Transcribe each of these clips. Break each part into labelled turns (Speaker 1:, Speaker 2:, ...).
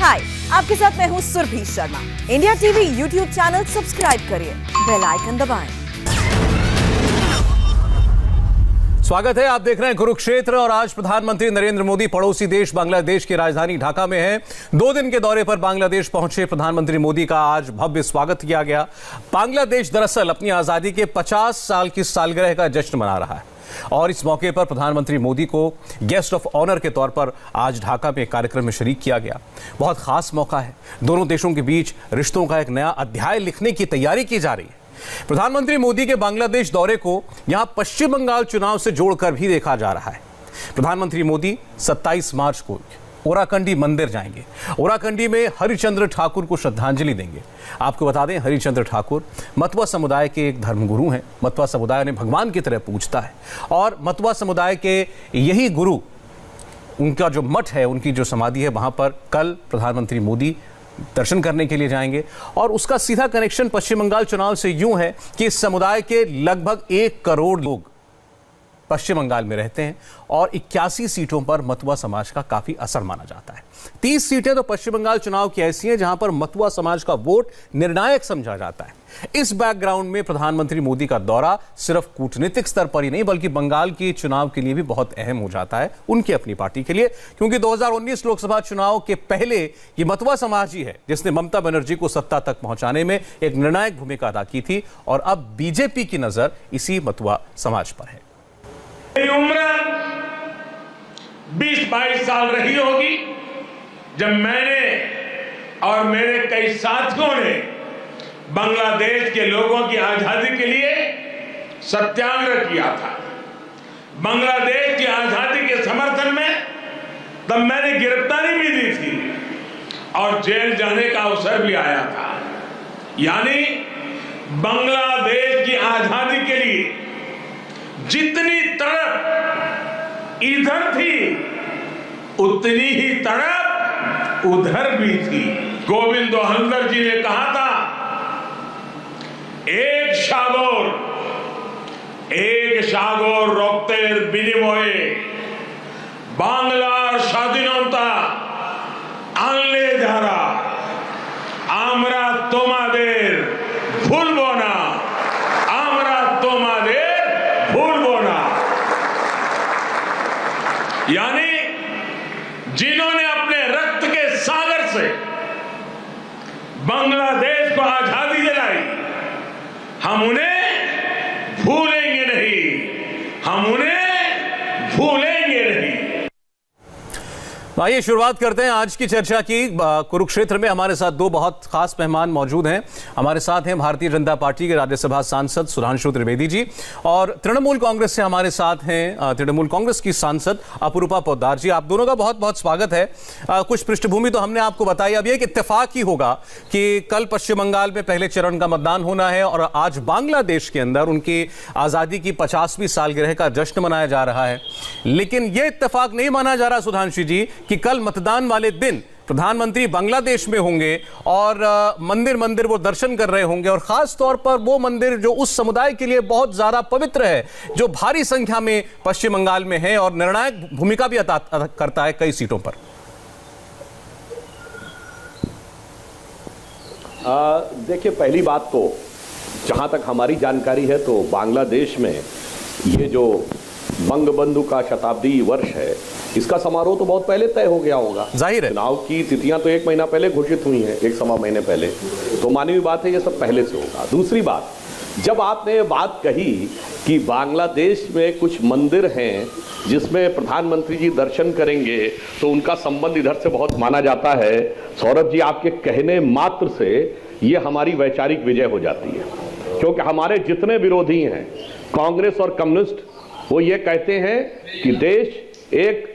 Speaker 1: हाय, आपके साथ मैं हूँ Surbhi Sharma. India TV YouTube channel subscribe करिए, बेल आइकन दबाएं।
Speaker 2: स्वागत है, आप देख रहे हैं कुरुक्षेत्र और आज प्रधानमंत्री नरेंद्र मोदी पड़ोसी देश बांग्लादेश की राजधानी ढाका में हैं। 2 दिन के दौरे पर बांग्लादेश पहुंचे प्रधानमंत्री मोदी का आज भव्य स्वागत किया गया। बांग्लादेश दरअसल अपनी आजादी के 50 साल की सालगिरह का जश्न मना रहा है और इस मौके पर प्रधानमंत्री मोदी को गेस्ट ऑफ ऑनर के तौर पर आज ढाका में एक कार्यक्रम में शरीक किया गया। बहुत खास मौका है, दोनों देशों के बीच रिश्तों का एक नया अध्याय लिखने की तैयारी की जा रही है। प्रधानमंत्री मोदी के बांग्लादेश दौरे को यहां पश्चिम बंगाल चुनाव से जोड़कर भी देखा जा रहा है। प्रधानमंत्री मोदी 27 मार्च को ओराकंडी मंदिर जाएंगे। ओराकंडी में हरिचंद्र ठाकुर को श्रद्धांजलि देंगे। आपको बता दें, हरिचंद्र ठाकुर मतवा समुदाय के एक धर्मगुरु हैं। मतवा समुदाय उन्हें भगवान की तरह पूजता है और मतवा समुदाय के यही गुरु, उनका जो मठ है, उनकी जो समाधि है, वहां पर कल प्रधानमंत्री मोदी दर्शन करने के लिए जाएंगे। और उसका सीधा कनेक्शन पश्चिम बंगाल चुनाव से यूं है कि इस समुदाय के लगभग 1 करोड़ लोग पश्चिम बंगाल में रहते हैं और 81 सीटों पर मतवा समाज का काफी असर माना जाता है। 30 सीटें तो पश्चिम बंगाल चुनाव की ऐसी हैं जहां पर मतवा समाज का वोट निर्णायक समझा जाता है। इस बैकग्राउंड में प्रधानमंत्री मोदी का दौरा सिर्फ कूटनीतिक स्तर पर ही नहीं बल्कि बंगाल के चुनाव के लिए भी बहुत अहम हो जाता है, उनकी अपनी पार्टी के लिए, क्योंकि 2019 लोकसभा चुनाव के पहले ये मतवा समाज ही है जिसने ममता बनर्जी को सत्ता तक पहुंचाने में एक निर्णायक भूमिका अदा की थी और अब बीजेपी की नजर इसी मतवा समाज पर है।
Speaker 3: मेरी उम्र 20-22 साल रही होगी जब मैंने और मेरे कई साथियों ने बांग्लादेश के लोगों की आजादी के लिए सत्याग्रह किया था। बांग्लादेश की आजादी के समर्थन में तब मैंने गिरफ्तारी भी दी थी और जेल जाने का अवसर भी आया था। यानी बांग्लादेश की आजादी के लिए जितनी तड़प इधर थी उतनी ही तड़प उधर भी थी। गोविंद हल्दर जी ने कहा था, एक সাগর রক্তের বিনিময়ে বাংলার স্বাধীনতা আনলে যারা, আমরা তোমাদের ভুলবো না, আমরা তোমাদের ভুলবো না। यानी जिन्होंने अपने रक्त के सागर से बांग्लादेश को आजादी दिलाई, हम उन्हें भूलेंगे नहीं, हम उन्हें भूलेंगे नहीं।
Speaker 2: आइए शुरुआत करते हैं आज की चर्चा की। कुरुक्षेत्र में हमारे साथ 2 बहुत खास मेहमान मौजूद हैं। हमारे साथ हैं भारतीय जनता पार्टी के राज्यसभा सांसद सुधांशु त्रिवेदी जी और तृणमूल कांग्रेस से हमारे साथ हैं तृणमूल कांग्रेस की सांसद अपरूपा पोद्दार जी। आप दोनों का बहुत बहुत स्वागत है। कुछ पृष्ठभूमि तो हमने आपको बताई। अब ये एक इत्तेफाक ही होगा कि कल पश्चिम बंगाल में पहले चरण का मतदान होना है और आज बांग्लादेश के अंदर उनकी आजादी की 50वीं सालगिरह का जश्न मनाया जा रहा है। लेकिन यह इत्तेफाक नहीं माना जा रहा सुधांशु जी कि कल मतदान वाले दिन प्रधानमंत्री बांग्लादेश में होंगे और मंदिर मंदिर वो दर्शन कर रहे होंगे और खास तौर पर वो मंदिर जो उस समुदाय के लिए बहुत ज्यादा पवित्र है, जो भारी संख्या में पश्चिम बंगाल में है और निर्णायक भूमिका भी अदा करता है कई सीटों पर।
Speaker 4: देखिए, पहली बात तो जहां तक हमारी जानकारी है तो बांग्लादेश में ये जो बंगबंधु का शताब्दी वर्ष है, इसका समारोह तो बहुत पहले तय हो गया होगा।
Speaker 2: जाहिर है
Speaker 4: चुनाव की तिथियां तो 1 महीना पहले घोषित हुई हैं, 1 महीने पहले, तो मानवीय बात है ये सब पहले से होगा। दूसरी बात, जब आपने बात कही कि बांग्लादेश में कुछ मंदिर हैं जिसमें प्रधानमंत्री जी दर्शन करेंगे तो उनका संबंध इधर से बहुत माना जाता है, सौरभ जी आपके कहने मात्र से ये हमारी वैचारिक विजय हो जाती है। क्योंकि हमारे जितने विरोधी हैं, कांग्रेस और कम्युनिस्ट, वो ये कहते हैं कि देश एक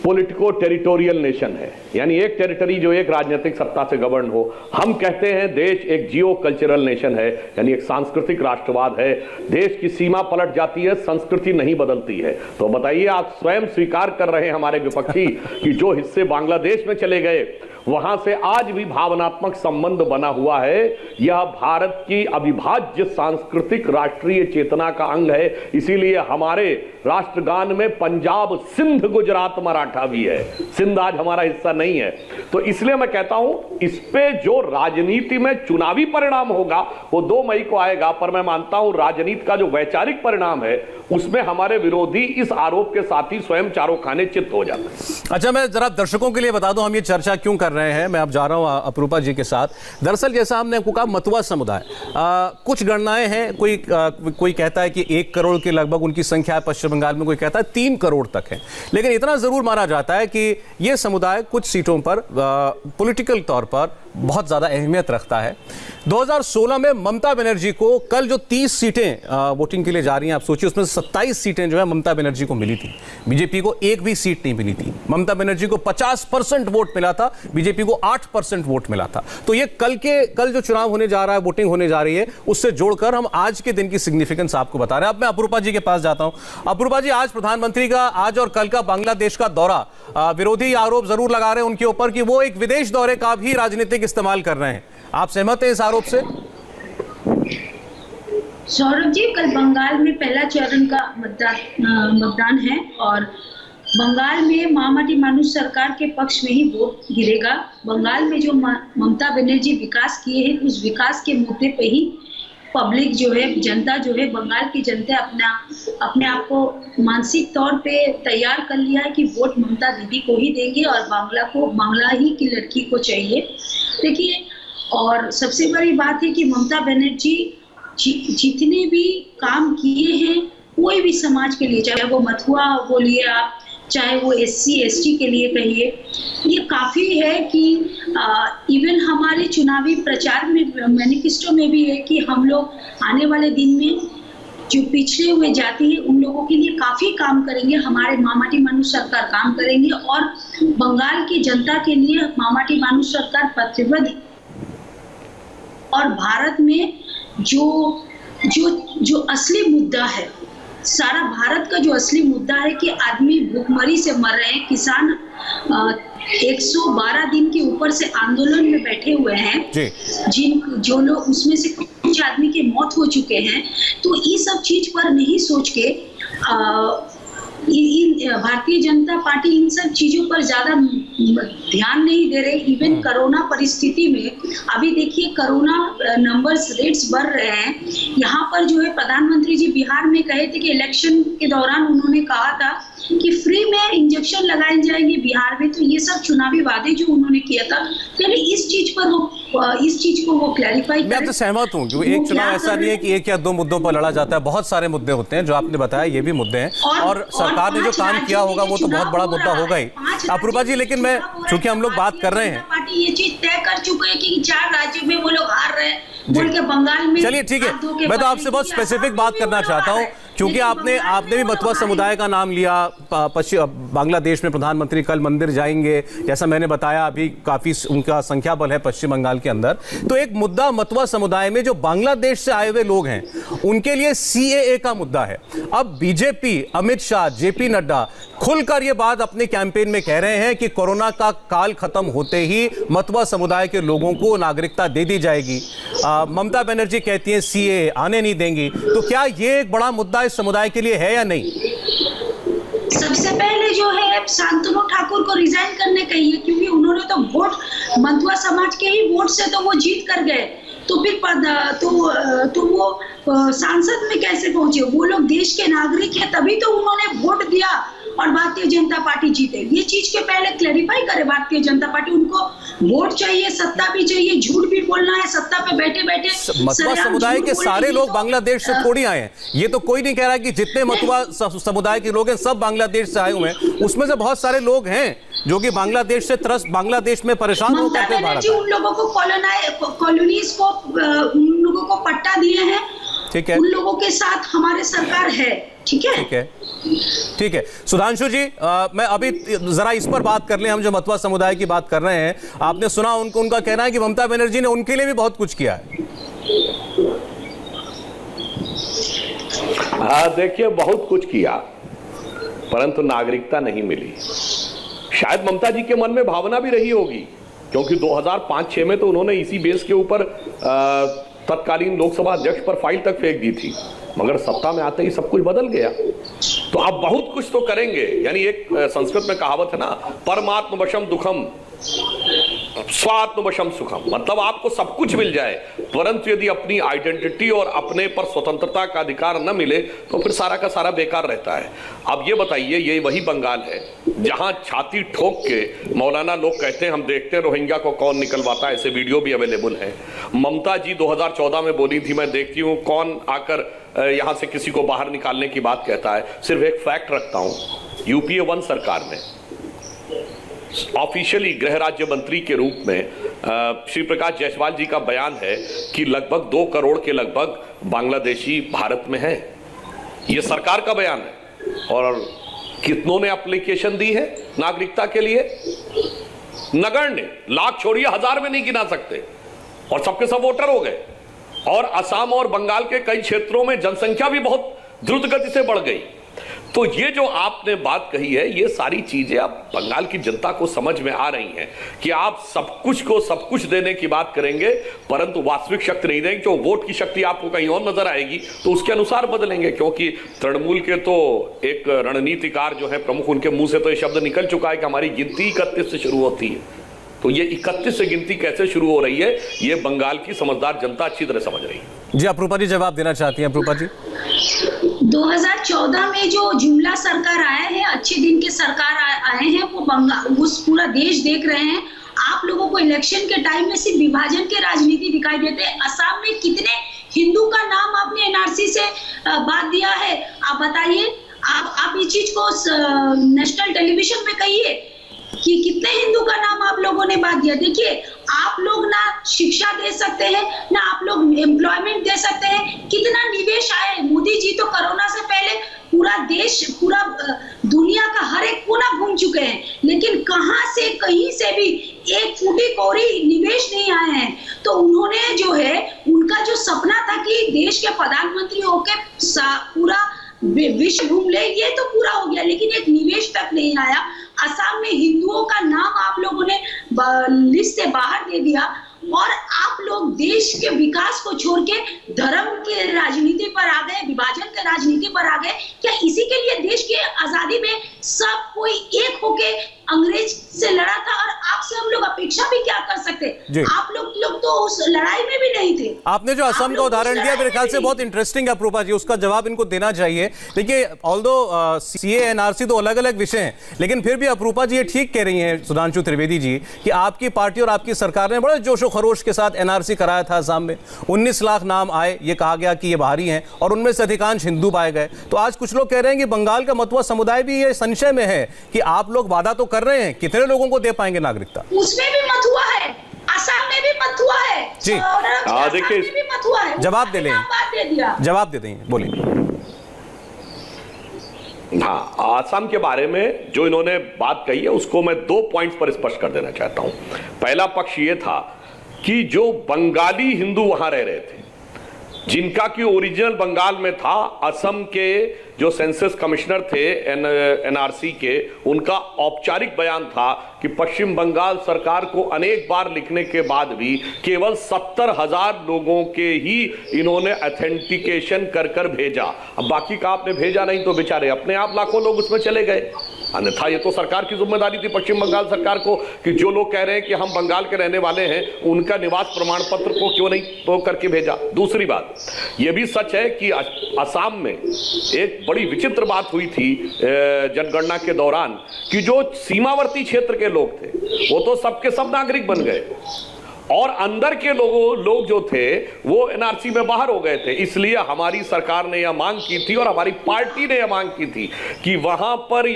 Speaker 4: पॉलिटिको टेरिटोरियल नेशन है, यानी एक टेरिटरी जो एक राजनीतिक सत्ता से गवर्न हो। हम कहते हैं देश एक जियो कल्चरल नेशन है, यानी एक सांस्कृतिक राष्ट्रवाद है। देश की सीमा पलट जाती है, संस्कृति नहीं बदलती है। तो बताइए, आप स्वयं स्वीकार कर रहे हैं हमारे विपक्षी कि जो हिस्से बांग्लादेश में चले गए वहां से आज भी भावनात्मक संबंध बना हुआ है। यह भारत की अविभाज्य सांस्कृतिक राष्ट्रीय चेतना का अंग है। इसीलिए हमारे राष्ट्रगान में पंजाब, सिंध, गुजरात, मराठा भी है। सिंध आज हमारा हिस्सा नहीं है। तो इसलिए मैं कहता हूं इस पे जो राजनीति में चुनावी परिणाम होगा वो 2 मई को आएगा, पर मैं मानता हूं राजनीति का जो वैचारिक परिणाम है उसमें हमारे विरोधी इस आरोप के साथ ही स्वयं चारों खाने चित्त हो जाते हैं।
Speaker 2: अच्छा, मैं जरा दर्शकों के लिए बता दूं हम ये चर्चा क्यों कर रहे हैं। मैं अब जा रहा हूं अपरूपा जी के साथ। दरअसल जैसा हमने आपको कहा, मतुआ समुदाय, कुछ गणनाएं हैं। कोई कहता है कि 1 करोड़ के लगभग उनकी संख्या है पश्चिम बंगाल में, कोई कहता है 3 करोड़ तक है। लेकिन इतना जरूर माना जाता है कि यह समुदाय कुछ सीटों पर पॉलिटिकल तौर पर बहुत ज्यादा अहमियत रखता है। 2016 में ममता बनर्जी को कल जो 30 सीटें वोटिंग के लिए जा रही हैं, आप सोचिए, उसमें 27 सीटें जो है ममता बनर्जी को मिली थी। बीजेपी को एक भी सीट नहीं मिली थी। ममता बनर्जी को 50% वोट मिला था, बीजेपी को 8% वोट मिला था। तो ये कल जो चुनाव होने जा रहा है, वोटिंग होने जा रही है, उससे जोड़कर हम आज के दिन की सिग्निफिकेंस आपको बता रहे हैं। अब मैं अपरूपा जी के पास जाता हूं। अपरूपा जी, आज प्रधानमंत्री का आज और कल का बांग्लादेश का दौरा, विरोधी आरोप जरूर लगा रहे हैं उनके ऊपर कि वो एक विदेश दौरे का भी राजनीतिक इस्तेमाल कर रहे हैं। आप सहमत हैं इस आरोप से?
Speaker 5: सौरभ जी, कल बंगाल में पहला चरण का मतदान है और बंगाल में मायावती मानुष सरकार के पक्ष में ही वोट गिरेगा। बंगाल में जो ममता बनर्जी विकास किए हैं, उस विकास के मुद्दे पे ही पब्लिक जो है, जनता जो है, बंगाल की जनता अपने आप को मानसिक तौर पे तैयार कर लिया है कि वोट ममता दीदी को ही देंगे और बांग्ला ही की लड़की को चाहिए। देखिए, और सबसे बड़ी बात है कि ममता बनर्जी जितने भी काम किए हैं कोई भी समाज के लिए, चाहे वो मथुआ बोलिए आप, चाहे वो SC ST के लिए कहिए, ये काफ़ी है कि इवन हमारे चुनावी प्रचार में, मैनिफेस्टो में भी है कि हम लोग आने वाले दिन में जो पिछड़े हुए जाति है उन लोगों के लिए काफ़ी काम करेंगे। हमारे मायावती मानुष सरकार काम करेंगे और बंगाल की जनता के लिए मायावती मानुष सरकार प्रतिबद्ध। और भारत में जो असली मुद्दा है, सारा भारत का जो असली मुद्दा है कि आदमी भूखमरी से मर रहे हैं, किसान 112 दिन के ऊपर से आंदोलन में बैठे हुए हैं, जो लोग उसमें से कुछ आदमी की मौत हो चुके हैं। तो ये सब चीज पर नहीं सोच के भारतीय जनता पार्टी इन सब चीजों पर ज्यादा ध्यान नहीं दे रहे। इवन कोरोना परिस्थिति में अभी देखिए कोरोना नंबर्स, रेट्स बढ़ रहे हैं। यहाँ पर जो है प्रधानमंत्री जी बिहार में कहे थे कि इलेक्शन के दौरान उन्होंने कहा था कि फ्री में इंजेक्शन लगाए जाएंगे बिहार में। तो ये सब चुनावी वादे जो उन्होंने किया था, पहले इस चीज को वो क्लैरिफाई करें।
Speaker 2: मैं आपसे सहमत हूं क्योंकि एक चुनाव ऐसा नहीं है कि 1 या 2 मुद्दों पर लड़ा जाता है। बहुत सारे मुद्दे होते हैं, जो आपने बताया ये भी मुद्दे हैं, और सरकार ने जो काम किया होगा वो तो बहुत बड़ा मुद्दा होगा ही। अपरूपा जी, लेकिन मैं, चूंकि हम लोग बात कर रहे हैं,
Speaker 5: पार्टी ये चीज तय कर चुके हैं कि 4 राज्यों में वो लोग हार रहे हैं बोल के बंगाल में।
Speaker 2: चलिए ठीक है, मैं तो आपसे बहुत स्पेसिफिक बात करना चाहता हूं क्योंकि आपने भी मथुआ समुदाय का नाम लिया। बांग्लादेश में प्रधानमंत्री कल मंदिर जाएंगे, जैसा मैंने बताया, अभी काफी उनका संख्या बल है पश्चिम बंगाल के अंदर। तो एक मुद्दा मथुआ समुदाय में जो बांग्लादेश से आए हुए लोग हैं उनके लिए CAA का मुद्दा है। अब बीजेपी, अमित शाह, JP नड्डा खुलकर ये बात अपने कैंपेन में कह रहे हैं कि कोरोना का काल खत्म होते ही मथुआ समुदाय के लोगों को नागरिकता दे दी जाएगी। ममता बनर्जी कहती हैं CAA आने नहीं देंगी। तो क्या ये एक बड़ा मुद्दा इस समुदाय के लिए है या नहीं?
Speaker 5: सबसे पहले जो है शांतनु ठाकुर को रिजाइन करने कहिए, क्योंकि उन्होंने तो वोट मथुआ समाज के ही वोट से तो वो जीत कर गए। तो फिर तो वो सांसद में कैसे पहुंचे? वो लोग देश के नागरिक हैं, तभी तो उन्होंने वोट दिया और भारतीय जनता पार्टी जीते। ये चीज के पहले क्लैरिफाई करे भारतीय जनता पार्टी। उनको वोट चाहिए, सत्ता भी चाहिए, झूठ भी बोलना है, सत्ता पे बैठे बैठे।
Speaker 2: मथुआ समुदाय के सारे लोग बांग्लादेश से थोड़ी आए हैं। ये तो कोई नहीं कह रहा कि जितने मथुआ समुदाय के लोग हैं सब बांग्लादेश से आए हुए हैं। उसमें से बहुत सारे लोग हैं जो कि बांग्लादेश से त्रस्त, बांग्लादेश में परेशान होकर के भारत आए।
Speaker 5: उन लोगों को कॉलोनीज को, उन लोगों को पट्टा दिए हैं।
Speaker 2: ठीक है,
Speaker 5: उन लोगों के साथ हमारे सरकार है। ठीक है,
Speaker 2: ठीक है, ठीक है। सुधांशु जी, मैं अभी जरा इस पर बात कर लें। हम जो मथुआ समुदाय की बात कर रहे हैं, आपने सुना उनका कहना है कि ममता बनर्जी ने उनके लिए भी बहुत कुछ किया है।
Speaker 4: हाँ, देखिए, बहुत कुछ किया परंतु नागरिकता नहीं मिली। शायद ममता जी के मन में भावना भी रही होगी क्योंकि 2005-6 में तो उन्होंने इसी बेस के ऊपर तत्कालीन लोकसभा अध्यक्ष पर फाइल तक फेंक दी थी, मगर सत्ता में आते ही सब कुछ बदल गया। तो अब बहुत कुछ तो करेंगे, यानी एक संस्कृत में कहावत है ना, परमात्म वशम दुखम स्वात्म वशम सुखम, मतलब आपको सब कुछ मिल जाए परंतु यदि अपनी आइडेंटिटी और अपने पर स्वतंत्रता का अधिकार न मिले तो फिर सारा का सारा बेकार रहता है। अब ये बताइए, ये वही बंगाल है जहां छाती ठोक के मौलाना लोग कहते हैं हम देखते हैं रोहिंग्या को कौन निकलवाता है, ऐसे वीडियो भी अवेलेबल है। ममता जी 2014 में बोली थी मैं देखती हूं कौन आकर यहां से किसी को बाहर निकालने की बात कहता है। सिर्फ एक फैक्ट रखता हूं, यूपीए 1 सरकार में ऑफिशियली गृह राज्य मंत्री के रूप में श्री प्रकाश जायसवाल जी का बयान है कि लगभग 2 करोड़ के लगभग बांग्लादेशी भारत में हैं। यह सरकार का बयान है। और कितनों ने एप्लीकेशन दी है नागरिकता के लिए? नगण्य, लाख छोड़िए, 1000 में नहीं गिना सकते, और सबके सब वोटर हो गए। और असम और बंगाल के कई क्षेत्रों में जनसंख्या भी बहुत द्रुत गति से बढ़ गई। तो ये जो आपने बात कही है, ये सारी चीजें अब बंगाल की जनता को समझ में आ रही हैं कि आप सब कुछ को सब कुछ देने की बात करेंगे परंतु वास्तविक शक्ति नहीं देंगे। जो वोट की शक्ति आपको कहीं और नजर आएगी तो उसके अनुसार बदलेंगे, क्योंकि तृणमूल के तो एक रणनीतिकार जो है प्रमुख, उनके मुंह से तो ये शब्द निकल चुका है कि हमारी गिनती 31 से शुरू होती है। तो ये 31 से गिनती कैसे शुरू हो रही है, ये बंगाल की समझदार जनता अच्छी तरह समझ रही है।
Speaker 2: जी, अप्रूपा जी जवाब देना चाहती हैं। अप्रूपा जी,
Speaker 5: 2014 में जो जुमला सरकार आए हैं, अच्छे दिन के सरकार आए हैं, वो बंगाल, उस पूरा देश देख रहे हैं। आप लोगों को इलेक्शन के टाइम में सिर्फ विभाजन के राजनीति दिखाई देते हैं। असम में कितने हिंदू का नाम आपने एनआरसी से बात दिया है, आप बताइए। आप इस चीज को नेशनल टेलीविजन में कहिए कि कितने हिंदू का नाम आप लोगों ने बात दिया। देखिए, आप लोग ना शिक्षा दे सकते हैं, ना आप लोग एम्प्लॉयमेंट दे सकते हैं। कितना निवेश आए, मोदी जी तो कोरोना से पहले पूरा देश, पूरा दुनिया का हर एक कोना घूम चुके हैं, लेकिन कहां से कहीं से भी एक फूटी कौड़ी निवेश नहीं आए हैं। तो उन्होंने जो है, उनका जो सपना था कि देश के प्रधानमंत्री होके पूरा विश्व घूम ले, ये तो पूरा हो गया, लेकिन एक निवेश तक नहीं आया। असम में हिंदुओं का नाम आप लोगों ने लिस्ट से बाहर दे दिया, और आप लोग देश के विकास को छोड़ के धर्म के राजनीति पर आ गए, विभाजन के राजनीति पर आ गए। क्या इसी के लिए देश की आजादी में सब कोई एक होके अंग्रेज से लड़ा था, और आपसे हम लोग अपेक्षा भी क्या कर सकते? आप लोग तो उस लड़ाई में भी नहीं थे।
Speaker 2: आपने जो असम का उदाहरण दिया मेरे ख्याल से बहुत इंटरेस्टिंग है अप्रूपा जी, उसका जवाब इनको देना चाहिए। देखिए, ऑल्दो सीए एनआरसी तो अलग अलग विषय हैं, लेकिन फिर भी अप्रूपा जी ये ठीक कह रही हैं, सुधांशु त्रिवेदी जी, कि आपकी पार्टी और आपकी सरकार ने बड़े जोशो खरोश के साथ एनआरसी कराया था। असम में 19 लाख नाम आए, ये कहा गया कि ये बाहरी हैं, और उनमें से अधिकांश हिंदू पाए गए। तो आज कुछ लोग कह रहे हैं कि बंगाल का मतुआ समुदाय भी ये संशय में है कि आप लोग वादा तो कर रहे हैं, कितने लोगों को दे पाएंगे नागरिकता?
Speaker 5: उसमें भी मतुआ है, असम में भी मतुआ है
Speaker 2: जी।
Speaker 5: देखिए,
Speaker 2: जवाब दे लें, जवाब दे दें, बोलिए।
Speaker 4: हाँ, आसाम के बारे में जो इन्होंने बात कही है उसको मैं 2 पॉइंट्स पर स्पष्ट कर देना चाहता हूं। पहला पक्ष ये था कि जो बंगाली हिंदू वहां रह रहे थे, जिनका कि ओरिजिनल बंगाल में था, असम के जो सेंसस कमिश्नर थे एनआरसी के, उनका औपचारिक बयान था कि पश्चिम बंगाल सरकार को अनेक बार लिखने के बाद भी केवल 70,000 लोगों के ही इन्होंने ऑथेंटिकेशन कर कर भेजा। अब बाकी का आपने भेजा नहीं तो बेचारे अपने आप लाखों लोग उसमें चले गए। अन्यथा ये तो सरकार की जिम्मेदारी थी पश्चिम बंगाल सरकार को कि जो लोग कह रहे हैं कि हम बंगाल के रहने वाले हैं, उनका निवास प्रमाण पत्र को क्यों नहीं तो करके भेजा। दूसरी बात यह भी सच है कि असम में एक बड़ी विचित्र बात हुई थी जनगणना के दौरान कि जो सीमावर्ती क्षेत्र के लोग थे वो तो सबके सब नागरिक बन गए, और अंदर के लोग जो थे वो एनआरसी में बाहर हो गए थे। इसलिए हमारी सरकार ने यह मांग की थी और हमारी पार्टी ने यह मांग की थी कि वहां पर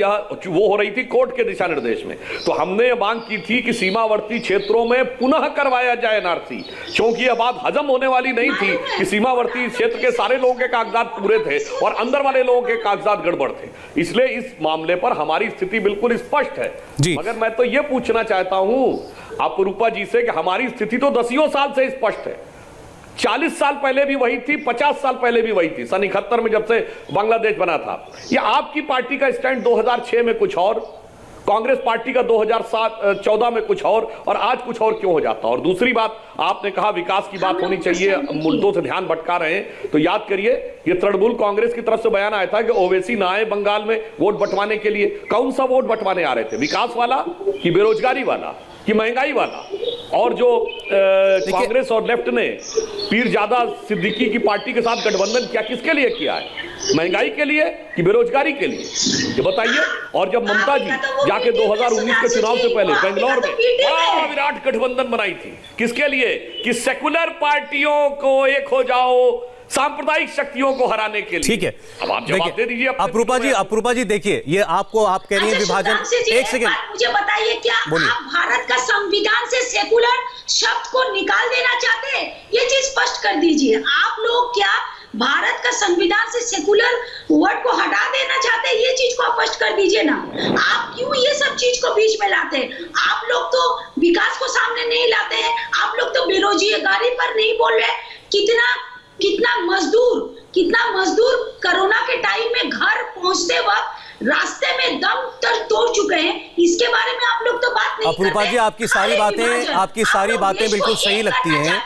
Speaker 4: वो हो रही थी कोर्ट के दिशा निर्देश में, तो हमने यह मांग की थी कि सीमावर्ती क्षेत्रों में पुनः करवाया जाए एनआरसी, क्योंकि यह बात हजम होने वाली नहीं थी कि सीमावर्ती क्षेत्र के सारे लोगों के कागजात पूरे थे और अंदर वाले लोगों के कागजात गड़बड़ थे। इसलिए इस मामले पर हमारी स्थिति बिल्कुल स्पष्ट है। मगर मैं तो यह पूछना चाहता हूं अपूर्वा जी से कि हमारी स्थिति तो 10 साल से स्पष्ट है। 40 साल पहले भी वही थी, 50 साल पहले भी वही थी। सन 71 में जब से बांग्लादेश बना था, या आपकी पार्टी का स्टैंड 2006 में कुछ और, कांग्रेस पार्टी का 2014 में कुछ और आज कुछ और क्यों हो जाता? और दूसरी बात, आपने कहा विकास की बात होनी चाहिए, मुद्दों से ध्यान भटका रहे हैं, तो याद करिए ये तृणमूल कांग्रेस की तरफ से बयान आया था कि ओवैसी ना आए बंगाल में वोट बंटवाने के लिए। कौन सा वोट बंटवाने आ रहे थे? विकास वाला कि बेरोजगारी वाला कि महंगाई वाला? और जो कांग्रेस और लेफ्ट ने पीरजादा सिद्दीकी की पार्टी के साथ गठबंधन किया, किसके लिए किया है? महंगाई के लिए कि बेरोजगारी के लिए? ये बताइए। और जब ममता जी जाके 2019 के चुनाव से पहले बेंगलोर में बड़ा विराट गठबंधन बनाई थी, किसके लिए? कि सेकुलर पार्टियों को एक हो जाओ, सांप्रदायिक शक्तियों को हराने के लिए।
Speaker 2: ठीक है,
Speaker 4: अब आप जवाब दे दीजिए।
Speaker 2: अपूर्वा जी देखिए, ये आपको आप कह रही हैं विभाजन। एक सेकंड
Speaker 5: मुझे बताइए, क्या आप भारत का संविधान से सेकुलर शब्द को निकाल देना चाहते हैं? ये चीज स्पष्ट कर दीजिए। आप लोग क्या भारत का संविधान से सेकुलर वर्ड को हटा देना चाहते हैं? ये चीज को आप स्पष्ट कर दीजिए ना। आप क्यों ये सब चीज को बीच में लाते हैं? आप लोग तो विकास को सामने नहीं लाते हैं, आप लोग तो बेरोजगारी पर नहीं बोल रहे। कितना मजदूर कोरोना के टाइम में घर पहुंचते वक्त रास्ते में दम तोड़ चुके हैं, इसके बारे में आप लोग तो बात नहीं करते।
Speaker 2: अपूर्वा जी, आपकी सारी बातें बिल्कुल सही लगती हैं।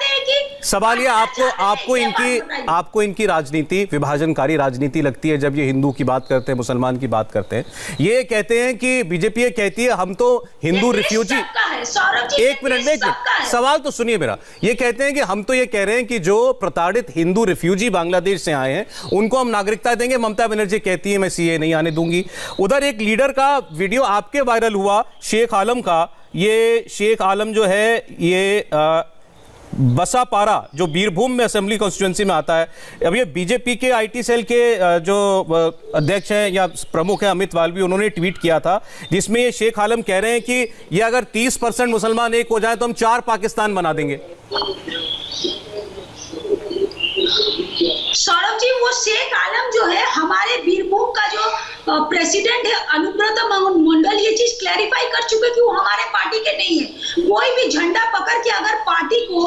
Speaker 2: सवाल ये आपको इनकी राजनीति विभाजनकारी राजनीति लगती है जब ये हिंदू की बात करते हैं, मुसलमान की बात करते हैं। ये कहते हैं कि बीजेपी ये कहती है हम तो हिंदू रिफ्यूजी। एक मिनट, सवाल तो सुनिए मेरा। ये कहते हैं कि हम तो ये कह रहे हैं कि जो प्रताड़ित हिंदू रिफ्यूजी बांग्लादेश से आए हैं उनको हम नागरिकता देंगे। ममता बनर्जी कहती है मैं सीए नहीं आने दूंगी। उधर एक लीडर का वीडियो आपके वायरल हुआ, शेख आलम का। ये शेख आलम जो है ये बसापारा जो बीरभूम में असेंबली कॉन्स्टिट्यूएंसी में आता है। अब ये बीजेपी के आईटी सेल के जो अध्यक्ष हैं या प्रमुख हैं अमित वाल्वी, उन्होंने ट्वीट किया था जिसमें ये शेख आलम कह रहे हैं कि ये अगर 30% मुसलमान एक हो जाए तो हम 4 पाकिस्तान बना देंगे।
Speaker 5: सौरभ जी, वो शेख आलम जो है हमारे बीरभूम का जो प्रेसिडेंट है अनुब्रत मंडल ये चीज क्लैरिफाई कर चुके कि वो हमारे पार्टी के नहीं है। कोई भी झंडा पकड़ के अगर पार्टी को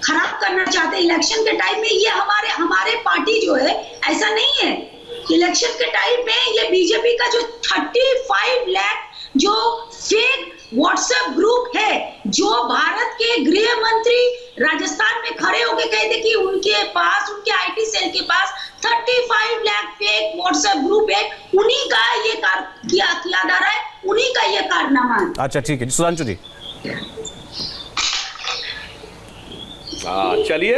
Speaker 5: खराब करना चाहते इलेक्शन के टाइम में, ये हमारे पार्टी जो है ऐसा नहीं है। इलेक्शन के टाइम में ये बीजेपी का जो 35 लाख जो फेक व्हाट्सएप ग्रुप है, जो भारत के गृह मंत्री राजस्थान में खड़े होकर कहे थे कि उनके पास, उनके आईटी सेल के पास 35 लाख फेक व्हाट्सएप ग्रुप है, उन्हीं का ये किया जा रहा है, उन्हीं का ये कारनामा है।
Speaker 2: अच्छा ठीक है, सुधांशु जी।
Speaker 4: चलिए,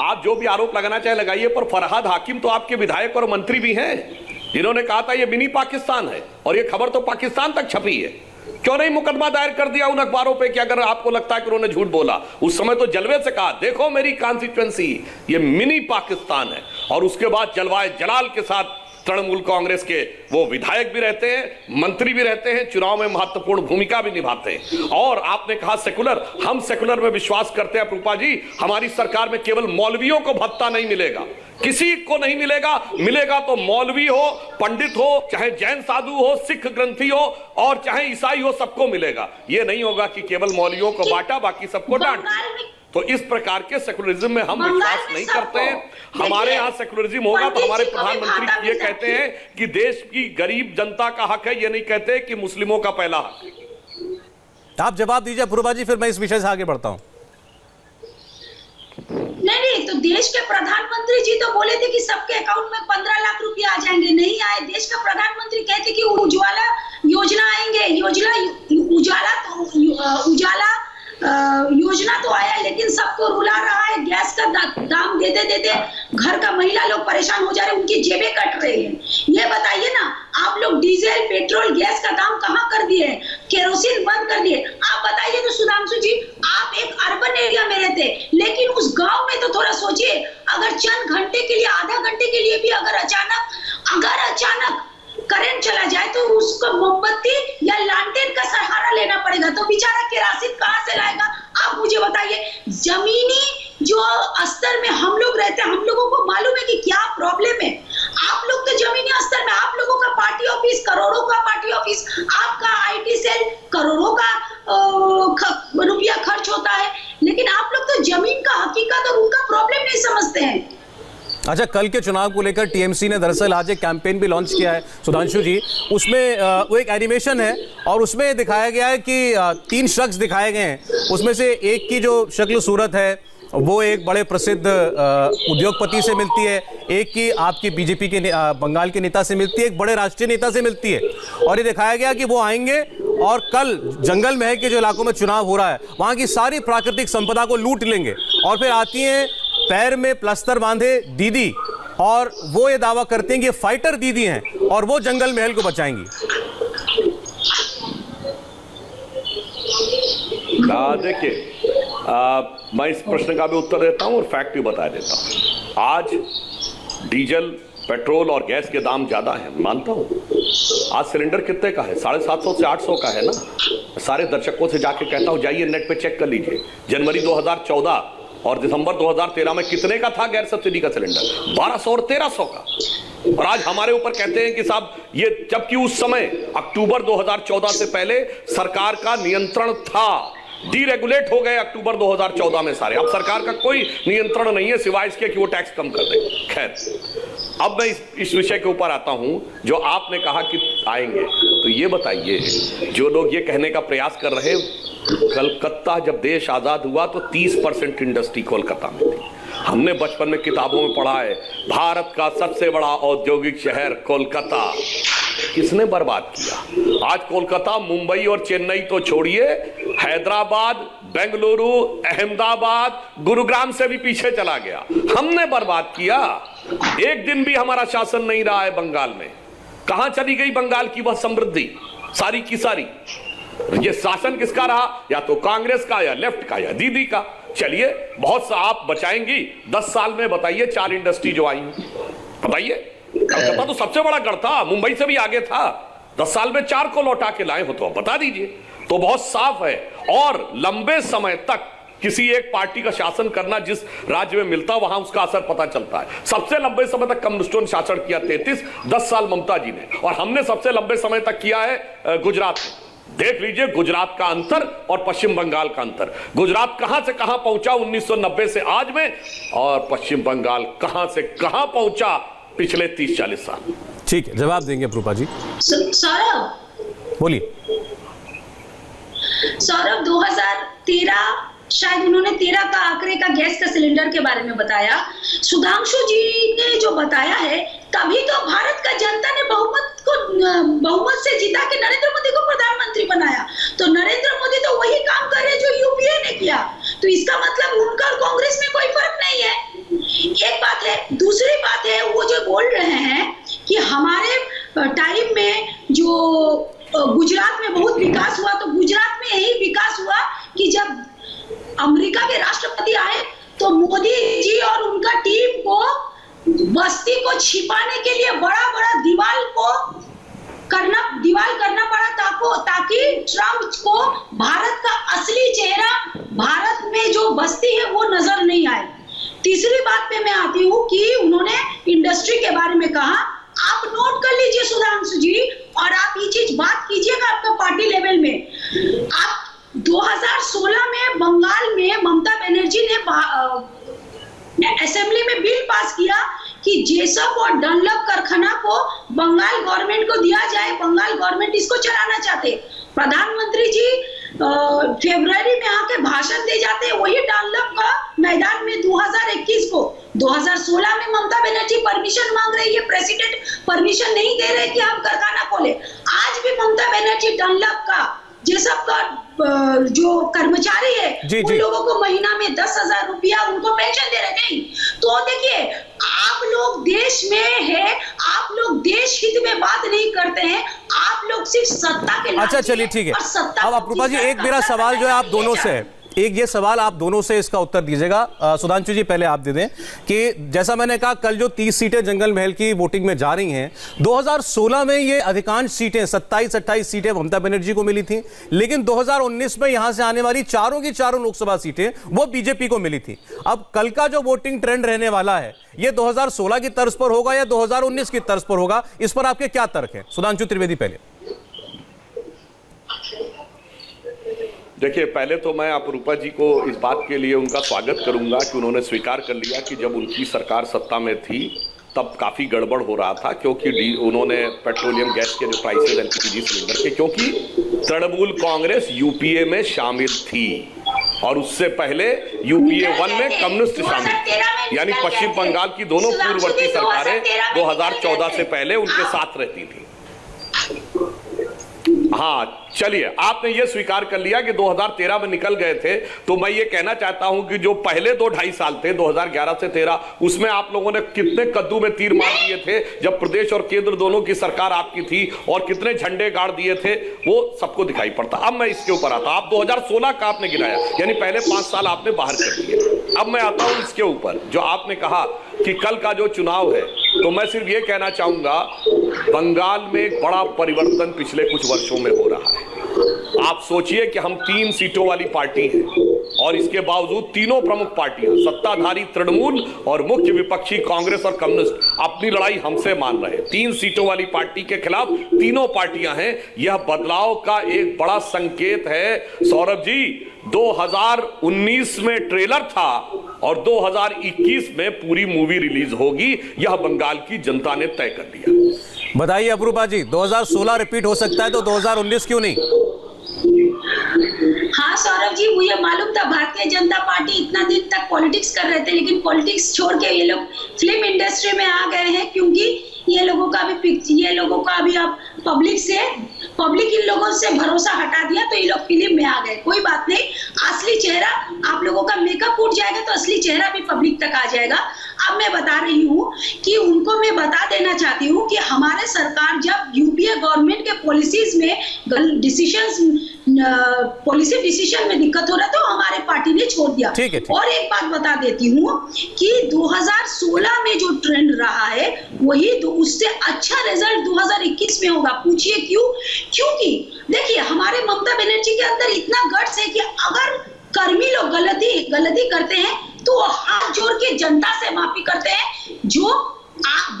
Speaker 4: आप जो भी आरोप लगाना चाहे लगाइए, पर फरहाद हाकिम तो आपके विधायक और मंत्री भी हैं, जिन्होंने कहा था ये मिनी पाकिस्तान है, और ये खबर तो पाकिस्तान तक छपी है। क्यों नहीं मुकदमा दायर कर दिया उन अखबारों पे कि अगर आपको लगता है कि उन्होंने झूठ बोला? उस समय तो जलवे से कहा देखो मेरी कॉन्स्टिट्यूएंसी ये मिनी पाकिस्तान है, और उसके बाद जलवाए जलाल के साथ तृणमूल कांग्रेस के वो विधायक भी रहते हैं, मंत्री भी रहते हैं, चुनाव में महत्वपूर्ण भूमिका भी निभाते हैं। और आपने कहा सेकुलर, हम सेकुलर में विश्वास करते हैं रूपा जी। हमारी सरकार में केवल मौलवियों को भत्ता नहीं मिलेगा, किसी को नहीं मिलेगा, मिलेगा तो मौलवी हो, पंडित हो, चाहे जैन साधु हो, सिख ग्रंथी हो, और चाहे ईसाई हो, सबको मिलेगा। यह नहीं होगा कि केवल मौलवियों को बांटा बाकी सबको डांट। तो इस प्रकार के सेकुलरिज्म में हम विश्वास नहीं करते हैं। हमारे यहाँ सेकुलरिज्म होगा तो हमारे प्रधानमंत्री ये कहते हैं कि देश की गरीब जनता का हक है, ये नहीं कहते कि मुस्लिमों का पहला हक है।
Speaker 2: आप जवाब दीजिए अपूर्वा जी, फिर मैं इस विषय से आगे बढ़ता हूं।
Speaker 5: नहीं, तो देश के प्रधानमंत्री जी तो बोले थे कि सबके अकाउंट में 15 लाख रुपया आ जाएंगे, नहीं आए। देश का प्रधानमंत्री कहते कि उज्ज्वला योजना आएंगे, उजाला योजना तो आया, लेकिन सबको रुला रहा है। गैस का दाम देते देते घर का महिला लोग परेशान हो जा रहे हैं, उनकी जेबें कट रही हैं। ये बताइए ना, आप लोग डीजल, पेट्रोल, गैस का दाम कहाँ कर दिए, केरोसिन बंद कर दिए। आप बताइए तो सुधांशु जी, आप एक अर्बन एरिया में रहते, लेकिन उस गांव में तो थोड़ा सोचिए, अगर चंद घंटे के लिए, आधा घंटे के लिए भी अगर अचानक करंट चला जाए तो उसको मोमबत्ती या लालटेन का सहारा लेना पड़ेगा, तो बेचारा केरोसिन कहां से लाएगा? आप मुझे बताइए। जमीनी जो स्तर में हम लोग रहते हैं, हम लोगों को मालूम है कि क्या प्रॉब्लम है। आप लोग तो जमीनी स्तर में, आप लोगों का पार्टी ऑफिस, करोड़ों का पार्टी ऑफिस, आपका आईटी सेल करोड़ों का रुपया खर्च होता है, लेकिन आप लोग तो जमीन का हकीकत और उनका प्रॉब्लम नहीं समझते हैं।
Speaker 2: अच्छा, कल के चुनाव को लेकर टीएमसी ने दरअसल आज एक कैंपेन भी लॉन्च किया है सुधांशु जी। उसमें वो एक एनिमेशन है और उसमें दिखाया गया है कि 3 शख्स दिखाए गए हैं। उसमें से एक की जो शक्ल सूरत है वो एक बड़े प्रसिद्ध उद्योगपति से मिलती है, एक की आपकी बीजेपी के बंगाल के नेता से मिलती है, एक बड़े राष्ट्रीय नेता से मिलती है। और ये दिखाया गया कि वो आएंगे और कल जंगल महल के जो इलाकों में चुनाव हो रहा है वहां की सारी प्राकृतिक संपदा को लूट लेंगे। और फिर आती हैं पैर में प्लास्टर बांधे दीदी और वो ये दावा करते हैं कि फाइटर दीदी हैं और वो जंगल महल को बचाएंगी।
Speaker 4: देखिए, मैं इस प्रश्न का भी उत्तर देता हूं और फैक्ट भी बता देता हूं। आज डीजल, पेट्रोल और गैस के दाम ज्यादा हैं, मानता हूं। आज सिलेंडर कितने का है? 750 से 800 का है ना। सारे दर्शकों से जाके कहता हूं, जाइए नेट पे चेक कर लीजिए, जनवरी 2014 और दिसंबर 2013 में कितने का था गैर सब्सिडी का सिलेंडर? 1200 और 1300 का। और आज हमारे ऊपर कहते हैं कि साहब ये, जबकि उस समय अक्टूबर 2014 से पहले सरकार का नियंत्रण था, डीरेगुलेट हो गए अक्टूबर 2014 में सारे। अब सरकार का कोई नियंत्रण नहीं है सिवाय इसके कि वो टैक्स कम कर दे। खैर, अब मैं इस विषय के ऊपर आता हूं जो आपने कहा कि आएंगे। तो ये बताइए, जो लोग ये कहने का प्रयास कर रहे, कलकत्ता जब देश आजाद हुआ तो 30% इंडस्ट्री कोलकाता में थी। हमने बचपन में किताबों में पढ़ा है, भारत का सबसे बड़ा औद्योगिक शहर कोलकाता। किसने बर्बाद किया? आज कोलकाता, मुंबई और चेन्नई तो छोड़िए, हैदराबाद, बेंगलुरु, अहमदाबाद, गुरुग्राम से भी पीछे चला गया। हमने बर्बाद किया। एक दिन भी हमारा शासन नहीं रहा है बंगाल में। कहां चली गई बंगाल की वह समृद्धि सारी की सारी? ये शासन किसका रहा? या तो कांग्रेस का, या लेफ्ट का, या दीदी का। चलिए, बहुत सा आप बचाएंगी। 10 साल में बताइए 4 इंडस्ट्री जो आई, बताइए। कलकत्ता तो सबसे बड़ा गढ़ था, मुंबई से भी आगे था। 10 साल में 4 को लौटा के लाए हो तो बता दीजिए। तो बहुत साफ है। और लंबे समय तक किसी एक पार्टी का शासन करना जिस राज्य में मिलता वहां उसका असर पता चलता है। सबसे लंबे समय तक कम्युनिस्टों ने शासन किया 33, 10 साल ममता जी ने, और हमने सबसे लंबे समय तक किया है गुजरात में। देख लीजिए गुजरात का अंतर और पश्चिम बंगाल का अंतर। गुजरात कहां से कहां पहुंचा 1990 से आज में, और पश्चिम बंगाल कहां से कहां पहुंचा पिछले 30-40 साल।
Speaker 2: ठीक है, जवाब देंगे रूपा जी।
Speaker 5: सौरभ
Speaker 2: बोलिए।
Speaker 5: सौरभ, 2013 शायद उन्होंने 13 का आंकड़े का गैस का सिलेंडर के बारे में बताया। सुधांशु जी ने जो बताया है, तभी तो भारत का जनता ने बहुमत से जीता के नरेंद्र मोदी को प्रधानमंत्री बनाया। तो नरेंद्र मोदी तो वही काम कर रहे जो यूपीए ने किया। तो इसका मतलब उनका और कांग्रेस में कोई फर्क नहीं है। एक बात है। दूसरी बात है, वो जो बोल रहे हैं कि हमारे टाइम में जो गुजरात में बहुत विकास हुआ, तो गुजरात में यही विकास हुआ कि जब अमेरिका के राष्ट्रपति आए तो मोदी जी और उनका टीम को बस्ती को छिपाने के लिए बड़ा बड़ा दीवार करना पड़ा ताकि ट्रंप को भारत का असली चेहरा, भारत में जो बस्ती है वो नजर नहीं आए। तीसरी बात पे मैं आती हूँ कि उन्होंने इंडस्ट्री के बारे में कहा। आप नोट कर लीजिए सुधांशु जी, और आप ये चीज बात कीजिएगा आपका पार्टी लेवल में। आप 2016 में बंगाल में ममता बनर्जी ने असेंबली में बिल पास किया कि जेसप और डनलप कारखाना को बंगाल गवर्नमेंट को दिया जाए। बंगाल गवर्नमेंट इसको चलाना चाहते। प्रधानमंत्री जी फरवरी में आके भाषण दे जाते हैं वही डनलप का मैदान में 2021 को। 2016 में ममता बनर्जी परमिशन मांग रही है, प्रेसिडेंट परमिशन नहीं दे रहे कि हम कारखाना खोले। आज भी ममता बनर्जी डनलप का जेसप का जो कर्मचारी है उन लोगों को महीना में 10,000 रुपया उनको पेंशन दे रहे नहीं। तो देखिए, आप लोग देश में है, आप लोग देश हित में बात नहीं करते हैं, आप लोग सिर्फ सत्ता के।
Speaker 2: अच्छा चलिए ठीक है। अब अपूर्वा जी, एक मेरा सवाल जो है आप दोनों से है, एक ये सवाल आप दोनों से इसका उत्तर दीजिएगा। सुधांशु जी पहले आप दे दें कि जैसा मैंने कहा, कल जो 30 सीटें जंगल महल की वोटिंग में जा रही हैं, 2016 में ये अधिकांश सीटें 27-28 सीटें ममता बनर्जी को मिली थी, लेकिन 2019 में यहां से आने वाली चारों की चारों लोकसभा सीटें वो बीजेपी को मिली थी। अब कल का जो वोटिंग ट्रेंड रहने वाला है, ये 2016 की तर्ज पर होगा या 2019 की तर्ज पर होगा? इस पर आपके क्या तर्क हैं? सुधांशु त्रिवेदी पहले।
Speaker 4: देखिए, पहले तो मैं अपरूपा जी को इस बात के लिए उनका स्वागत करूंगा कि उन्होंने स्वीकार कर लिया कि जब उनकी सरकार सत्ता में थी तब काफ़ी गड़बड़ हो रहा था, क्योंकि उन्होंने पेट्रोलियम गैस के जो प्राइसेस एलपीजी सिलेंडर के, क्योंकि तृणमूल कांग्रेस यूपीए में शामिल थी और उससे पहले यूपीए 1 में कम्युनिस्ट शामिल, यानी पश्चिम बंगाल की दोनों पूर्ववर्ती सरकारें 2014 से पहले उनके साथ रहती थी। हाँ, चलिए, आपने ये स्वीकार कर लिया कि 2013 में निकल गए थे, तो मैं ये कहना चाहता हूं कि जो पहले 2-2.5 साल थे 2011 से 13, उसमें आप लोगों ने कितने कद्दू में तीर मार दिए थे जब प्रदेश और केंद्र दोनों की सरकार आपकी थी, और कितने झंडे गाड़ दिए थे, वो सबको दिखाई पड़ता। अब मैं इसके ऊपर आता, आप 2016 का आपने गिनाया, यानी पहले 5 साल आपने बाहर कर दिए। अब मैं आता हूं इसके ऊपर, जो आपने कहा कि कल का जो चुनाव है, तो मैं सिर्फ ये कहना चाहूंगा, बंगाल में एक बड़ा परिवर्तन पिछले कुछ वर्षों में हो रहा है। आप सोचिए कि हम 3 सीटों वाली पार्टी हैं और इसके बावजूद तीनों प्रमुख पार्टियां, सत्ताधारी तृणमूल और मुख्य विपक्षी कांग्रेस और कम्युनिस्ट, अपनी लड़ाई हमसे मान रहे हैं। 3 सीटों वाली पार्टी के खिलाफ तीनों पार्टियां हैं। यह बदलाव का एक बड़ा संकेत है। सौरभ जी, 2019 में ट्रेलर था और 2021 में पूरी मूवी रिलीज होगी, यह बंगाल की जनता ने तय कर लिया।
Speaker 2: बताइए अपरूपा जी, 2016 रिपीट हो सकता है तो 2019 क्यों नहीं?
Speaker 5: हाँ सौरभ जी, मुझे मालूम था भारतीय जनता पार्टी इतना दिन तक पॉलिटिक्स कर रहे थे, लेकिन पॉलिटिक्स छोड़ के ये लोग फिल्म इंडस्ट्री में आ गए हैं, क्योंकि ये लोगों का भी अब पब्लिक इन लोगों से भरोसा हटा दिया, तो ये लोग फिल्म में आ गए। कोई बात नहीं, असली चेहरा, आप लोगों का मेकअप उठ जाएगा तो असली चेहरा भी पब्लिक तक आ जाएगा। अब मैं बता रही हूँ कि उनको मैं बता देना चाहती हूँ कि हमारे सरकार जब यूपीए गवर्नमेंट के पॉलिसी डिसीजन में दिक्कत हो रहा तो हमारे पार्टी ने छोड़ दिया।
Speaker 2: ठीक।
Speaker 5: और एक बात बता देती हूँ कि 2016 में जो ट्रेंड रहा है वही उससे अच्छा रिजल्ट 2021 में होगा। पूछिए क्यों? क्योंकि देखिए, हमारे ममता बनर्जी के अंदर इतना गट्स है कि अगर कर्मी लोग गलती करते हैं तो वो हाथ जोड़ के जनता से माफी करते हैं, जो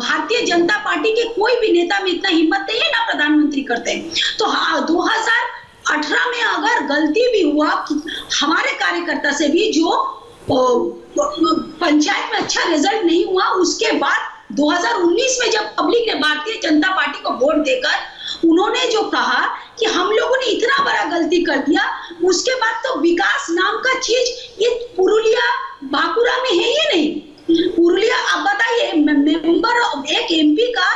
Speaker 5: भारतीय जनता पार्टी के कोई भी नेता में इतना हिम्मत नहीं है, ना प्रधानमंत्री करते हैं। तो 2018 में अगर गलती भी हुआ हमारे कार्यकर्ता से भी, जो पंचायत में अच्छा रिजल्ट नहीं हुआ, उसके बाद 2019 में जब पब्लिक ने भारतीय जनता पार्टी को वोट देकर उन्होंने जो कहा कि हम लोगों ने इतना बड़ा गलती कर दिया, उसके बाद तो विकास नाम का चीज ये पुरुलिया बांकुड़ा में है ही नहीं। पुरुलिया, अब बताइए, मेंबर एक एमपी का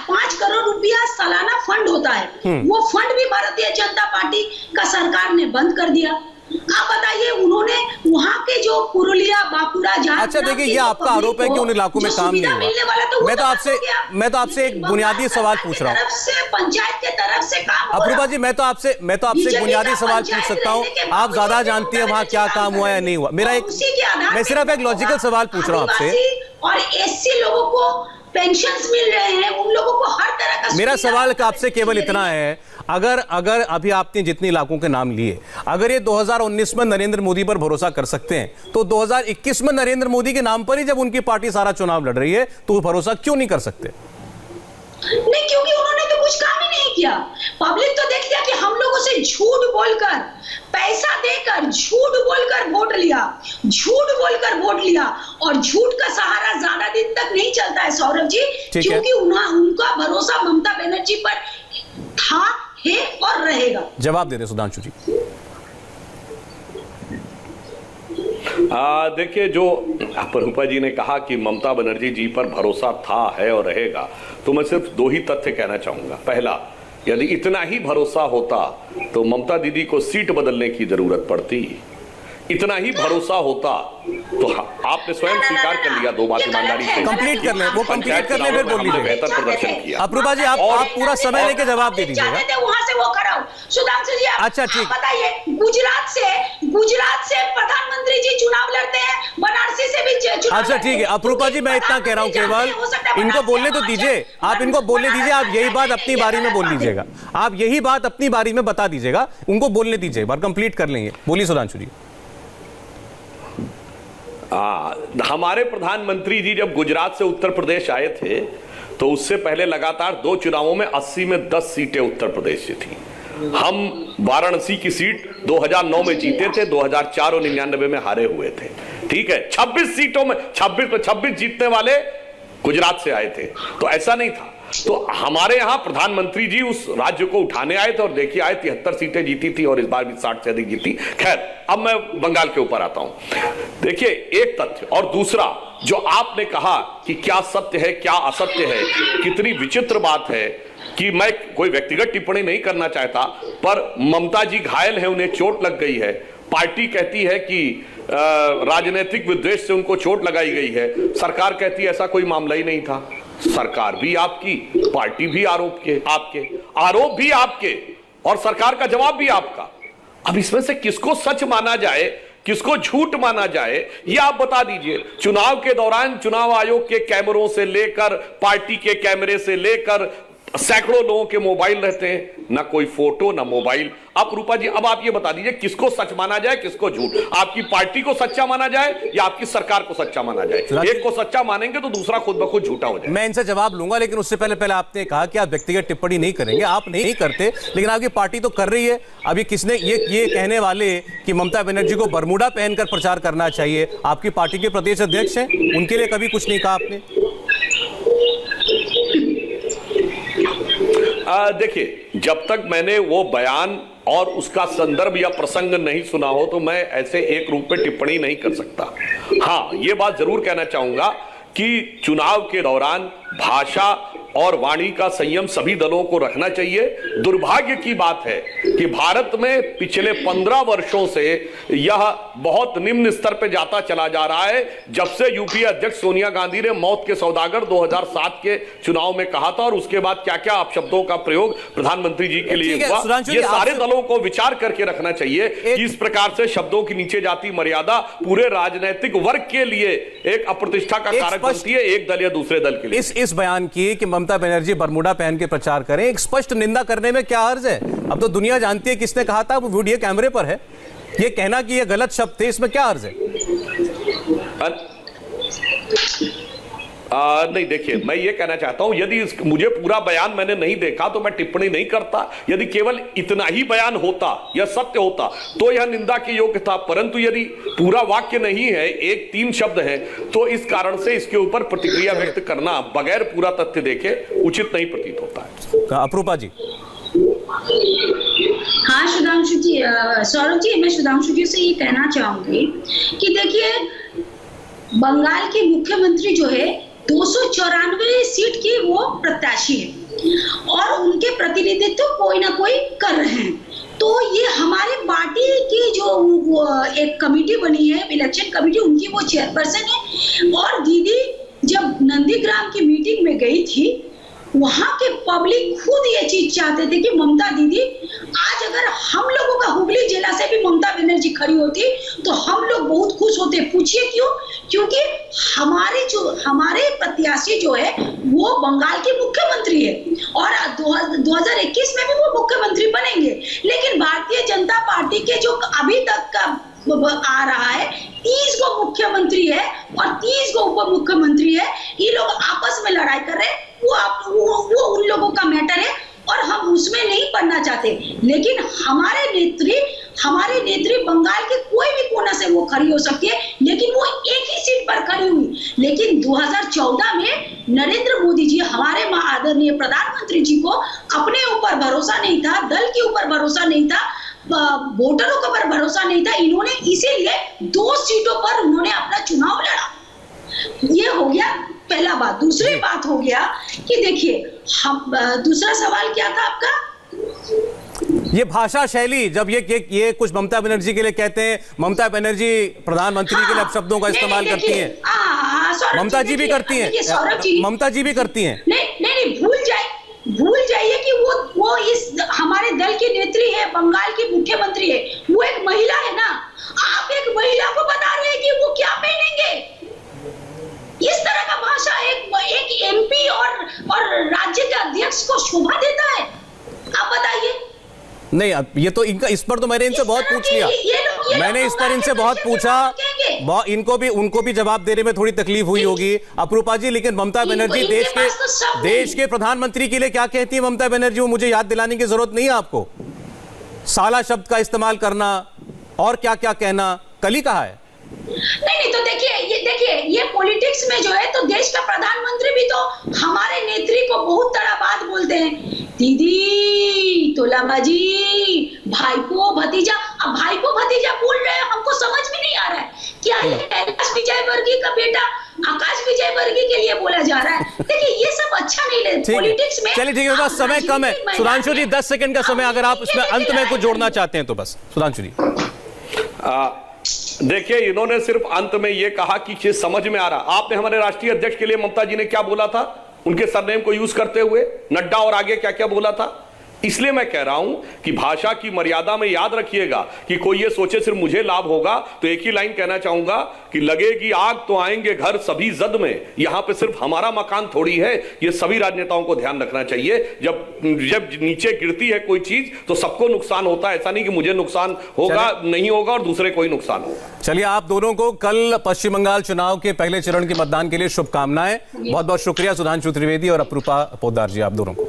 Speaker 5: 5 करोड़ रुपया सालाना फंड होता है, वो फंड भी भारतीय जनता पार्टी का सरकार ने बंद कर दिया। आप बताइए, उन्होंने वहां के जो पुरुलिया बांकुड़ा,
Speaker 2: अच्छा देखिए, ये आपका आरोप है कि उन इलाकों में काम नहीं हुआ। मैं तो आपसे एक बुनियादी सवाल पूछ रहा हूँ,
Speaker 5: पंचायत के तरफ से काम।
Speaker 2: अपरूपा जी, मैं तो आपसे एक बुनियादी सवाल पूछ सकता हूँ, आप ज्यादा जानती है वहां क्या काम हुआ या नहीं हुआ। मैं सिर्फ एक लॉजिकल सवाल पूछ रहा हूँ आपसे।
Speaker 5: और एससी लोगों को पेंशन्स मिल रहे हैं, उन लोगों को हर तरह का।
Speaker 2: मेरा सवाल आपसे केवल इतना है, अगर अभी आपने जितने इलाकों के नाम लिए, अगर ये 2019 में नरेंद्र मोदी पर भरोसा कर सकते हैं, तो 2021 में नरेंद्र मोदी के नाम पर ही जब उनकी पार्टी सारा चुनाव लड़ रही है, तो भरोसा क्यों नहीं कर सकते?
Speaker 5: नहीं, क्योंकि उन्होंने तो कुछ काम ही नहीं किया। पब्लिक तो देख लिया कि हम लोगों से झूठ बोलकर, पैसा देकर, झूठ बोलकर वोट लिया, और झूठ का सहारा ज्यादा दिन तक नहीं चलता है सौरभ जी, क्योंकि उनका भरोसा ममता बनर्जी पर था, है और रहेगा।
Speaker 2: जवाब दे रहे सुधांशु जी।
Speaker 4: देखिए, जो अपरूपा जी ने कहा कि ममता बनर्जी जी पर भरोसा था, है और रहेगा, तो मैं सिर्फ 2 ही तथ्य कहना चाहूंगा। पहला, यदि इतना ही भरोसा होता तो ममता दीदी को सीट बदलने की जरूरत पड़ती। इतना ही भरोसा होता तो आपने स्वयं स्वीकार कर लिया, 2 बात ईमानदारी से
Speaker 2: कंप्लीट कर ले, वो कंप्लीट करने फिर बोल लीजिए।
Speaker 4: बेहतर प्रदर्शन किया।
Speaker 2: अपरूपा जी, आप पूरा समय लेके जवाब दे दीजिएगा।
Speaker 5: वहां से वो कराओ सुधांशु जी।
Speaker 2: अच्छा ठीक,
Speaker 5: बताइए, गुजरात से प्रधानमंत्री जी चुनाव लड़ते हैं, बनारसी से भी चुनाव।
Speaker 2: अच्छा ठीक है अपरूपा जी, मैं इतना कह रहा हूँ, केवल इनको बोलने तो दीजिए, आप इनको बोलने दीजिए। आप यही बात अपनी बारी में बोल लीजिएगा, आप यही बात अपनी बारी में बता दीजिएगा, उनको बोलने दीजिए, एक बार कंप्लीट कर लेंगे। बोलिए सुधांशु जी।
Speaker 4: हमारे प्रधानमंत्री जी जब गुजरात से उत्तर प्रदेश आए थे, तो उससे पहले लगातार 2 चुनावों में 80 में 10 सीटें उत्तर प्रदेश से थी। हम वाराणसी की सीट 2009 में जीते थे, 2004 और 99 में हारे हुए थे। ठीक है, 26 सीटों में 26 जीतने वाले गुजरात से आए थे, तो ऐसा नहीं था। तो हमारे यहां प्रधानमंत्री जी उस राज्य को उठाने आए थे और देखिए आए 73 सीटें जीती थी और इस बार भी 60 से अधिक जीती। खैर, अब मैं बंगाल के ऊपर आता हूं। देखिए, एक तथ्य और दूसरा जो आपने कहा कि क्या सत्य है क्या असत्य है, कितनी विचित्र बात है कि मैं कोई व्यक्तिगत टिप्पणी नहीं करना चाहता, पर ममता जी घायल है, उन्हें चोट लग गई है। पार्टी कहती है कि राजनीतिक विद्वेष से उनको चोट लगाई गई है, सरकार कहती है ऐसा कोई मामला ही नहीं था। सरकार भी आपकी, पार्टी भी आरोप भी आपके और सरकार का जवाब भी आपका। अब इसमें से किसको सच माना जाए, किसको झूठ माना जाए, ये आप बता दीजिए। चुनाव के दौरान चुनाव आयोग के कैमरों से लेकर पार्टी के कैमरे से लेकर सैकड़ों लोगों के मोबाइल रहते हैं, ना कोई फोटो ना मोबाइल। अब रूपा जी, अब आप ये बता दीजिए किसको सच माना जाए किसको झूठ, आपकी पार्टी को सच्चा माना जाए या आपकी सरकार को सच्चा माना जाए? एक को सच्चा मानेंगे तो दूसरा खुद ब खुद झूठा हो जाए।
Speaker 2: मैं इनसे जवाब लूंगा, लेकिन उससे पहले आपने कहा कि आप व्यक्तिगत टिप्पणी नहीं करेंगे, आप नहीं करते, लेकिन आपकी पार्टी तो कर रही है। अभी किसने ये कहने वाले कि ममता बनर्जी को बरमूडा पहनकर प्रचार करना चाहिए, आपकी पार्टी के प्रदेश अध्यक्ष हैं, उनके लिए कभी कुछ नहीं कहा आपने?
Speaker 4: देखिए, जब तक मैंने वो बयान और उसका संदर्भ या प्रसंग नहीं सुना हो तो मैं ऐसे एक रूप में टिप्पणी नहीं कर सकता। हाँ, ये बात जरूर कहना चाहूंगा कि चुनाव के दौरान भाषा और वाणी का संयम सभी दलों को रखना चाहिए। दुर्भाग्य की बात है कि भारत में पिछले 15 वर्षों से यह बहुत निम्न स्तर पर जाता चला जा रहा है। जब से यूपीए अध्यक्ष सोनिया गांधी ने मौत के सौदागर 2007 के चुनाव में कहा था और उसके बाद क्या क्या अपशब्दों का प्रयोग प्रधानमंत्री जी के लिए हुआ, ये सारे दलों को विचार करके रखना चाहिए कि इस प्रकार से शब्दों की नीचे जाती मर्यादा पूरे राजनीतिक वर्ग के लिए एक अप्रतिष्ठा का कारक बनती है, एक दल या दूसरे दल के लिए।
Speaker 2: इस बयान की कि ममता बनर्जी बरमूडा पहन के प्रचार करें, एक स्पष्ट निंदा करने में क्या अर्ज है? अब तो दुनिया जानती है किसने कहा था, वो वीडियो कैमरे पर है। ये कहना कि ये गलत शब्द थे, इसमें क्या अर्ज है?
Speaker 4: नहीं, देखिए, मैं ये कहना चाहता हूं, यदि मुझे पूरा बयान मैंने नहीं देखा तो मैं टिप्पणी नहीं करता। यदि केवल इतना ही बयान होता या सत्य होता तो यह निंदा के योग्य था, परंतु यदि पूरा वाक्य नहीं है, एक 3 शब्द है, तो इस कारण से इसके ऊपर प्रतिक्रिया व्यक्त करना बगैर पूरा तथ्य देखे उचित नहीं प्रतीत होता है।
Speaker 2: अप्रूपा जी।
Speaker 5: हाँ सुधांशु जी, सौरभ जी, मैं सुधांशु जी से ये कहना चाहूंगी कि देखिए, बंगाल के मुख्यमंत्री जो है 294 सीट की वो प्रत्याशी है और उनके प्रतिनिधित्व कोई ना कोई कर रहे हैं। तो ये हमारे पार्टी की जो एक कमेटी बनी है, इलेक्शन कमेटी, उनकी वो चेयरपर्सन है। और दीदी जब नंदीग्राम की मीटिंग में गई थी, वहां के पब्लिक खुद ये चीज चाहते थे कि ममता दीदी, आज अगर हम लोगों का हुगली जिला से भी ममता बनर्जी खड़ी होती तो हम लोग बहुत खुश होते। पूछिए क्यों? क्योंकि हमारे प्रत्याशी जो है वो बंगाल के मुख्यमंत्री है और 2021 में भी वो मुख्यमंत्री बनेंगे। लेकिन भारतीय जनता पार्टी के जो अभी तक का आ रहा है, 30 को मुख्यमंत्री है और 30 को उप मुख्यमंत्री है, ये लोग आपस में लड़ाई कर रहे हैं। वो उन लोगों का मैटर है और हम उसमें नहीं पढ़ना चाहते। लेकिन हमारे नेत्री बंगाल के कोई भी कोना से वो खड़ी हो सकती है, लेकिन वो एक ही सीट पर खड़ी हुई। लेकिन 2014 में नरेंद्र मोदी जी, हमारे आदरणीय प्रधानमंत्री जी को अपने ऊपर भरोसा नहीं था, दल के ऊपर भरोसा नहीं था, वोटरों के ऊपर भरोसा नहीं था। इन्होंने इसीलिए 2 सीटों पर उन्होंने अपना चुनाव लड़ा। ये हो गया पहला बात। दूसरी बात हो गया कि देखिए, हम दूसरा सवाल क्या था आपका?
Speaker 2: ये भाषा शैली, जब ये कुछ ममता बनर्जी के लिए कहते हैं, ममता बनर्जी प्रधानमंत्री के लिए अपशब्दों का इस्तेमाल करती हैं। ममता जी भी करती हैं, ममता जी भी करती हैं।
Speaker 5: नहीं, भूल जाइए कि वो इस हमारे दल की नेत्री है, बंगाल की मुख्यमंत्री है, वो एक महिला है ना। आप एक महिला को बता रहे हैं कि वो क्या पहनेंगे? इस तरह का भाषा एक एमपी और राज्य के अध्यक्ष को शोभा देता है? आप बताइए।
Speaker 2: नहीं, ये तो इनका, इस पर तो मैंने इनसे बहुत पूछ लिया, मैंने इस पर इनसे बहुत पूछा, उनको भी जवाब देने में थोड़ी तकलीफ हुई होगी अप्रूपा जी। लेकिन ममता बनर्जी देश के प्रधानमंत्री के लिए क्या कहती है ममता बनर्जी, वो मुझे याद दिलाने की जरूरत नहीं है आपको। साला शब्द का इस्तेमाल करना और क्या क्या कहना कल ही कहा है।
Speaker 5: नहीं तो देखिए ये पॉलिटिक्स में जो है तो देश का प्रधानमंत्री भी तो हमारे नेत्री को बहुत तरह बात बोलते हैं, दीदी, तोलाबाजी, भाईपो भतीजा। अब भाईपो भतीजा बोल रहे हैं, हमको समझ में नहीं आ रहा है क्या ये कैलाश विजयवर्गीय का बेटा आकाश विजयवर्गीय के लिए बोला जा रहा है। देखिए ये सब अच्छा नहीं लगता पॉलिटिक्स में।
Speaker 2: चलिए ठीक है, समय कम है। सुधांशु जी 10 सेकंड का समय, अगर आप इसमें अंत में कुछ जोड़ना चाहते हैं तो बस। सुधांशु जी
Speaker 4: देखिए, इन्होंने सिर्फ अंत में यह कहा कि चीज समझ में आ रहा। आपने हमारे राष्ट्रीय अध्यक्ष के लिए ममता जी ने क्या बोला था, उनके सरनेम को यूज करते हुए, नड्डा और आगे क्या क्या बोला था। इसलिए मैं कह रहा हूं कि भाषा की मर्यादा में याद रखिएगा कि कोई ये सोचे सिर्फ मुझे लाभ होगा। तो एक ही लाइन कहना चाहूंगा कि लगेगी आग तो आएंगे घर सभी जद में। यहां पे सिर्फ हमारा मकान थोड़ी है, ये सभी राजनेताओं को ध्यान रखना चाहिए। जब नीचे गिरती है कोई चीज तो सबको नुकसान होता है, ऐसा नहीं कि मुझे नुकसान होगा नहीं होगा और दूसरे कोई नुकसान होगा।
Speaker 2: चलिए, आप दोनों को कल पश्चिम बंगाल चुनाव के पहले चरण के मतदान के लिए शुभकामनाएं। बहुत बहुत शुक्रिया सुधांशु त्रिवेदी और अपूर्वा पोद्दार जी, आप दोनों को।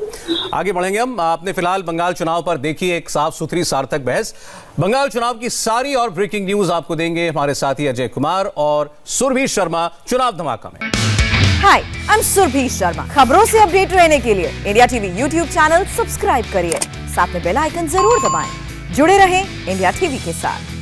Speaker 2: आगे बढ़ेंगे हम। आपने फिलहाल बंगाल चुनाव पर देखी एक साफ सुथरी सार्थक बहस। बंगाल चुनाव की सारी और ब्रेकिंग न्यूज आपको देंगे हमारे साथी अजय कुमार और सुरभि शर्मा चुनाव धमाका में।
Speaker 1: हाय, आई एम सुरभि शर्मा। खबरों से अपडेट रहने के लिए India TV YouTube channel subscribe करिए, साथ में बेल आइकन जरूर दबाएं। जुड़े रहें इंडिया टीवी के साथ।